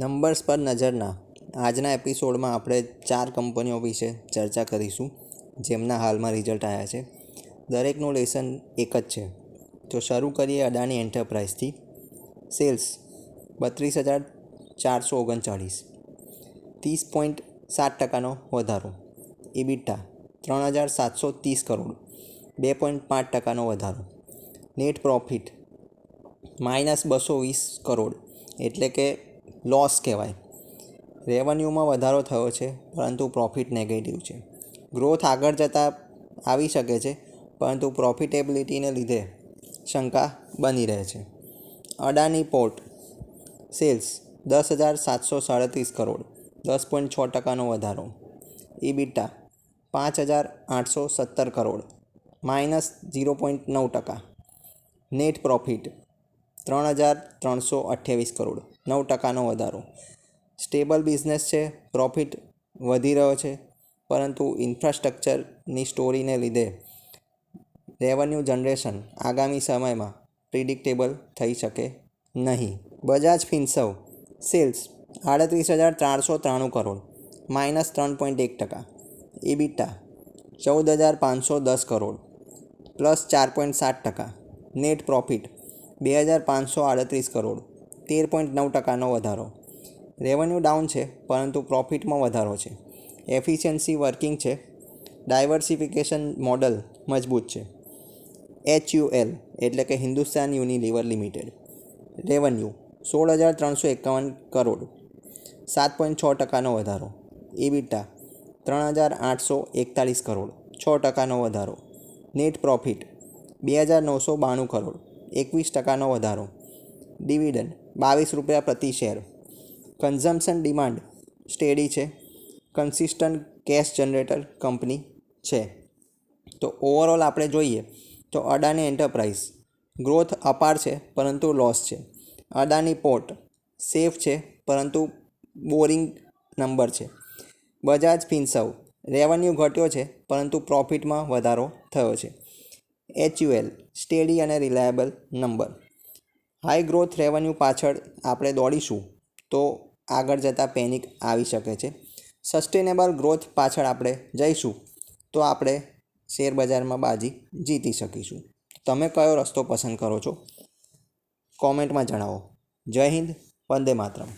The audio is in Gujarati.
નંબર્સ પર નજરના આજના એપિસોડમાં આપણે 4 કંપનીઓ વિશે ચર્ચા કરીશું જેમના હાલમાં રિઝલ્ટ આવ્યા છે. દરેકનું લેસન એક જ છે. તો શરૂ કરીએ અદાણી એન્ટરપ્રાઇઝથી. સેલ્સ 32,439, 30.7% વધારો. ઇબિટા 3,730 કરોડ, 2.5% વધારો. નેટ પ્રોફિટ -220 કરોડ એટલે કે લોસ કહેવાય. રેવન્યુમાં વધારો થયો છે પરંતુ પ્રોફિટ નેગેટિવ છે. ગ્રોથ આગળ જતાં આવી શકે છે પરંતુ પ્રોફિટેબિલિટીને લીધે શંકા બની રહે છે. અદાણી પોર્ટ સેલ્સ 10,737 કરોડ, 10.6% વધારો. ઇબિટા 5,817 કરોડ, -0.9%. નેટ પ્રોફિટ 3,328 કરોડ, 9% વધારો. સ્ટેબલ બિઝનેસ છે, પ્રોફિટ વધી રહ્યો છે પરંતુ ઇન્ફ્રાસ્ટ્રક્ચરની સ્ટોરીને લીધે રેવન્યુ જનરેશન આગામી સમયમાં પ્રિડિક્ટેબલ થઈ શકે નહીં. Bajaj Finserv sales 38,493 crore, -3.1%. EBITDA 14,510 crore, +4.7%. Net profit 2,538 crore, 13.9%નો વધારો. રેવન્યુ ડાઉન છે પરંતુ પ્રોફિટમાં વધારો છે. એફિશિયન્સી વર્કિંગ છે. ડાયવર્સિફિકેશન મોડલ મજબૂત છે. HUL એટલે કે Hindustan Unilever limited revenue 16,351 crore, 7.6%નો વધારો. ઇબિટા 3,841 કરોડ, 6%નો વધારો. નેટ પ્રોફિટ 2,992 કરોડ, 21%નો વધારો. ડિવિડન્ડ 22 રૂપિયા પ્રતિ શેર. કન્ઝમ્પશન ડિમાન્ડ સ્ટેડી છે. કન્સિસ્ટન્ટ કેશ જનરેટર કંપની છે. તો ઓવરઓલ આપણે જોઈએ તો અદાણી એન્ટરપ્રાઇઝ ગ્રોથ અપાર છે પરંતુ લોસ છે. અદાણી પોર્ટ સેફ છે પરંતુ બોરિંગ નંબર છે. બજાજ ફિનસર્વ રેવન્યુ ઘટ્યો છે પરંતુ પ્રોફિટમાં વધારો થયો છે. HUL સ્ટેડી અને reliable number. High growth revenue પાછળ આપણે દોડીશું તો આગળ જતાં પેનિક આવી શકે છે. સસ્ટેનેબલ ગ્રોથ પાછળ આપણે જઈશું તો આપણે શેર બજારમાં બાજી જીતી શકીશું. તમે કયો રસ્તો પસંદ કરો છો? કોમેન્ટમાં જણાવો. જય હિન્દ, વંદે માતરમ.